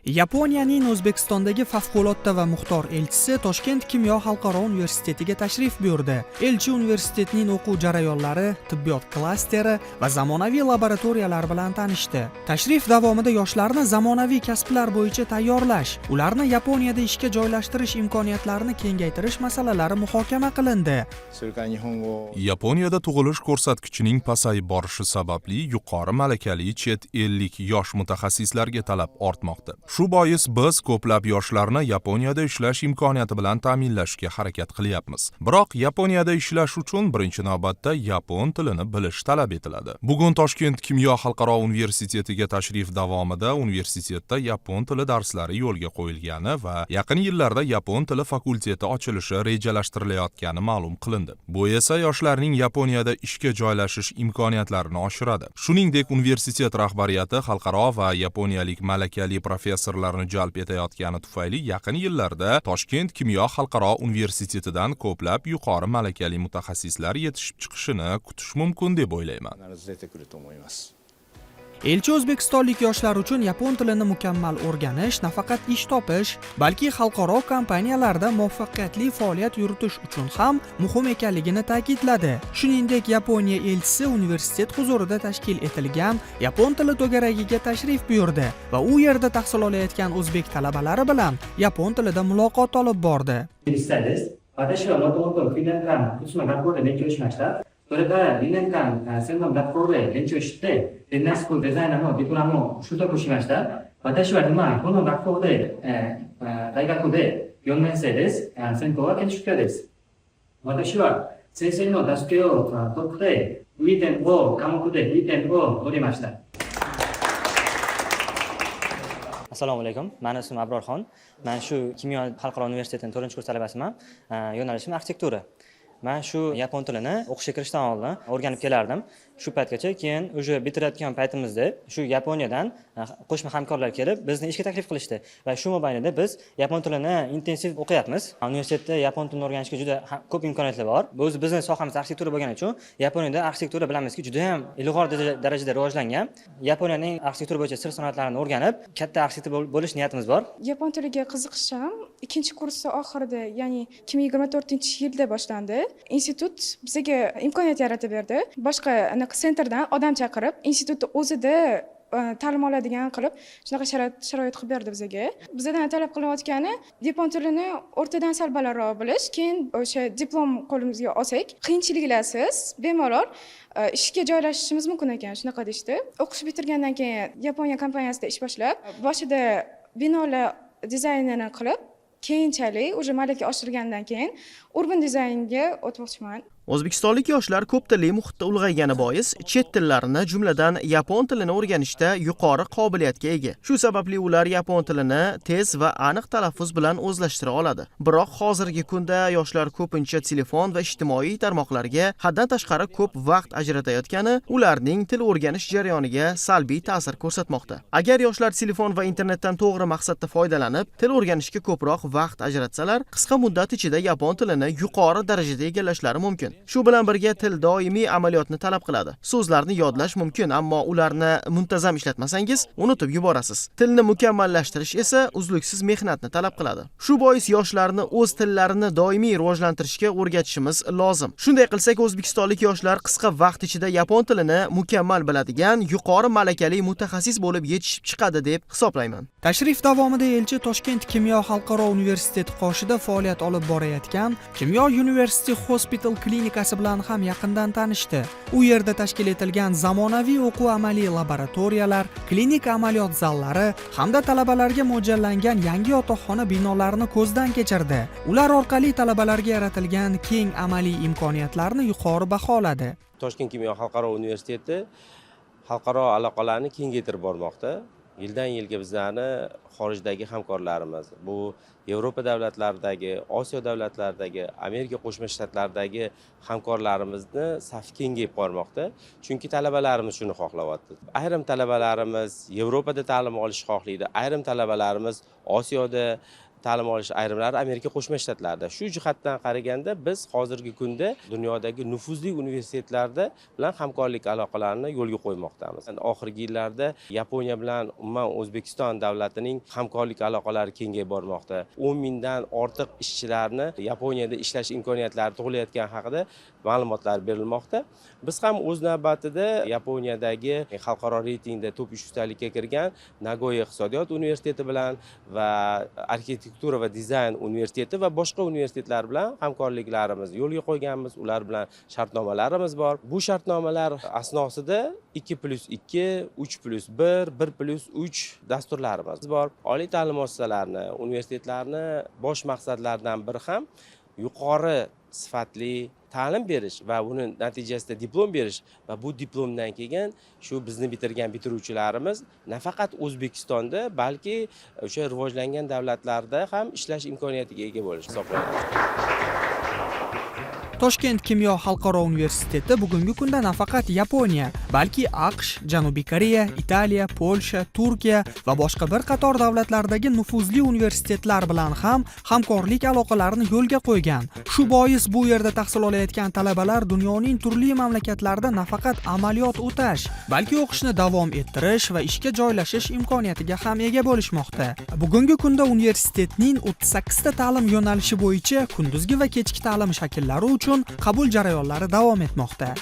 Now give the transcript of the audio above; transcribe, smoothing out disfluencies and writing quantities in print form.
Yaponiyaning O'zbekistondagi favqulodda va muxtor elchisi Toshkent kimyo xalqaro universitetiga tashrif buyurdi. Elchi universitetning o'quv jarayonlari, tibbiyot klasteri va zamonaviy laboratoriyalar bilan tanishdi. Tashrif davomida yoshlarni zamonaviy kasblar bo'yicha tayyorlash, ularni Yaponiyada ishga joylashtirish imkoniyatlarini kengaytirish masalalari muhokama qilindi. Yaponiyada tug'ilish ko'rsatkichining pasayib borishi sababli yuqori malakali chet ellik yosh mutaxassislarga talab ortmoqda. Shu bois biz ko'plab yoshlarni Yaponiyada ishlash imkoniyati bilan ta'minlashga harakat qilyapmiz. Biroq Yaponiyada ishlash uchun birinchi navbatda yapon tilini bilish talab etiladi. Bugun Toshkent kimyo xalqaro universitetiga tashrif davomida universitetda yapon tili darslari yo'lga qo'yilgani va yaqin yillarda yapon tili fakulteti ochilishi rejalashtirilayotgani ma'lum qilindi. Bu esa yoshlarning Yaponiyada ishga joylashish imkoniyatlarini oshiradi. Shuningdek, universitet rahbariyati xalqaro va yaponiyalik malakali professorlarni jalb etayotgani tufayli yaqin yillarda Toshkent kimyo xalqaro universitetidan ko'plab yuqori malakali mutaxassislar yetishib chiqishini kutish mumkin deb o'ylayman. Elchi o'zbekistonlik yoshlar uchun yapon tilini mukammal o'rganish nafaqat ish topish, balki xalqaro kompaniyalarda muvaffaqiyatli faoliyat yuritish uchun ham muhim ekanligini ta'kidladi. Shuningdek, Yaponiya elchisi universitet huzurida tashkil etilgan yapon tili to'garagiga tashrif buyurdi va u yerda tahsil olayotgan o'zbek talabalari bilan yapon tilida muloqot olib bordi. それから2年間、専門学校で勉強して、デザインスクールデザイナーのディプロマを取得しました。私は今、この学校で、大学で4年生です。専攻は建築家です。私は先生の助けを取って、2点を科目で2点を取りました。 Assalomu alaykum. Men ismim Abrorxon. Men shu Kimyo xalqaro universitetining 4-kurs talabasiman. Yo'nalishim arxitektura. Men shu yapon tilini o'qishga kirishdan oldin o'rganib kelardim. Shu paytgacha keyin o'sha bitirayotgan paytimizda shu Yaponiyadan qo'shma hamkorlar kelib bizni ishga taklif qilishdi va shu mobaynida biz yapon tilini intensiv o'qiyapmiz. Universitetda yapon tilini o'rganishga juda ko'p imkoniyatlar bor. O'zi bizning sohamiz arxitektura bo'lgani uchun Yaponiyada arxitektura bilamizki juda ham ilg'or darajada rivojlangan. Yaponiyaning arxitektura bo'yicha sir san'atlarini o'rganib, katta arxitektor bo'lish niyatimiz bor. Yapon tiliga qiziqishim ikkinchi kursda oxirida, ya'ni 2024-yilda boshlandi. Institut bizga imkoniyat yaratib berdi. Boshqa sentrdan odam chaqirib, institutni o'zida ta'lim oladigan qilib, shunaqa sharoit qilib berdi bizga. Bizdan talab qilayotgani yapon tilini o'rtadan sal balandroq bilish, keyin o'sha diplom qo'limizga olsak, qiyinchiliklarsiz bemalol ishga joylashishimiz mumkin ekan, shunaqa deyishdi. O'qish bitirgandan keyin Yaponiya kompaniyasida ish boshlab, boshida binolar dizaynini qilib, keyinchalik o'sha malaka oshirgandan keyin urban dizaynga o'tmoqchiman. O'zbekistonlik yoshlar ko'p tilli muhitda ulg'aygani bois chet tillarini, jumladan yapon tilini o'rganishda yuqori qobiliyatga ega. Shu sababli ular yapon tilini tez va aniq talaffuz bilan o'zlashtira oladi. Biroq hozirgi kunda yoshlar ko'pincha telefon va ijtimoiy tarmoqlarga haddan tashqari ko'p vaqt ajratayotgani ularning til o'rganish jarayoniga salbiy ta'sir ko'rsatmoqda. Agar yoshlar telefon va internetdan to'g'ri maqsadda foydalanib, til o'rganishga ko'proq vaqt ajratsalar, qisqa muddat ichida yapon tilini yuqori darajada egallashlari mumkin. Shu bilan birga til doimiy amaliyotni talab qiladi. So'zlarni yodlash mumkin, ammo ularni muntazam ishlatmasangiz, unutib yuborasiz. Tilni mukammallashtirish esa uzluksiz mehnatni talab qiladi. Shu bois yoshlarni o'z tillarini doimiy rivojlantirishga o'rgatishimiz lozim. Shunday qilsak, o'zbekistonlik yoshlar qisqa vaqt ichida yapon tilini mukammal biladigan, yuqori malakali mutaxassis bo'lib yetishib chiqadi deb hisoblayman. Tashrif davomida elchi Toshkent kimyo xalqaro universiteti qoshida faoliyat olib borayotgan Kimyo University Hospital klinikasi bilan ham yaqindan tanishdi. U yerda tashkil etilgan zamonaviy o'quv amaliy laboratoriyalar, klinika amaliyot zallari hamda talabalarga mo'ljallangan yangi yotoqxona binolarini ko'zdan kechirdi. Ular orqali talabalarga yaratilgan keng amaliy imkoniyatlarni yuqori baholadi. Toshkent kimyo xalqaro universiteti xalqaro aloqalarni kengaytirib bormoqda. Yildan yilga bizlarni xorijdagi hamkorlarimiz, bu Yevropa davlatlaridagi, Osiyo davlatlaridagi, Amerika Qo'shma Shtatlaridagi hamkorlarimizni safi kengayib bormoqda. Chunki talabalarimiz shuni xohlayapti. Ayrim talabalarimiz Yevropada ta'lim olish xohlaydi, ayrim talabalarimiz Osiyoda ta'lim olish ayrimlari Amerika Qo'shma Shtatlarida. Shu jihatdan qaraganda biz hozirgi kunda dunyodagi nufuzli universitetlarda bilan hamkorlik aloqalarini yo'lga qo'ymoqdamiz. Oxirgi yillarda Yaponiya bilan umuman O'zbekiston davlatining hamkorlik aloqalari kengayib bormoqda. 10 mingdan ortiq ishchilarni Yaponiyada ishlash imkoniyatlari tug'ilayotgani haqida ma'lumotlar berilmoqda. Biz ham o'z navbatida Yaponiyadagi xalqaro reytingda top 300 talikka kirgan Nagoya iqtisodiyot universiteti bilan va arxitektura va dizayn universiteti va boshqa universitetlar bilan hamkorliklarimizni yo'lga qo'yganmiz. Ular bilan shartnomalarimiz bor. Bu shartnomalar asnosida 2+2, 3+1, 1+3 dasturlarimiz bor. Oliy ta'lim muassasalarini, universitetlarni bosh maqsadlaridan biri ham yuqori sifatli ta'lim berish va uni natijasida diplom berish va bu diplomdan keyin shu bizni bitirgan bitiruvchilarimiz nafaqat O'zbekistonda, balki o'sha rivojlangan davlatlarda ham ishlash imkoniyatiga ega bo'lish hisoblanadi. Toshkent kimyo xalqaro universiteti bugungi kunda nafaqat Yaponiya, balki AQSh, Janubiy Koreya, Italiya, Polsha, Turkiya va boshqa bir qator davlatlardagi nufuzli universitetlar bilan ham hamkorlik aloqalarini yo'lga qo'ygan. Shu bois bu yerda tahsil olayotgan talabalar dunyoning turli mamlakatlarida nafaqat amaliyot o'tash, balki o'qishni davom ettirish va ishga joylashish imkoniyatiga ham ega bo'lishmoqda. Bugungi kunda universitetning 38 ta ta'lim yo'nalishi bo'yicha kunduzgi va kechki ta'lim shakllari uchun qabul jarayonlari davom etmoqda.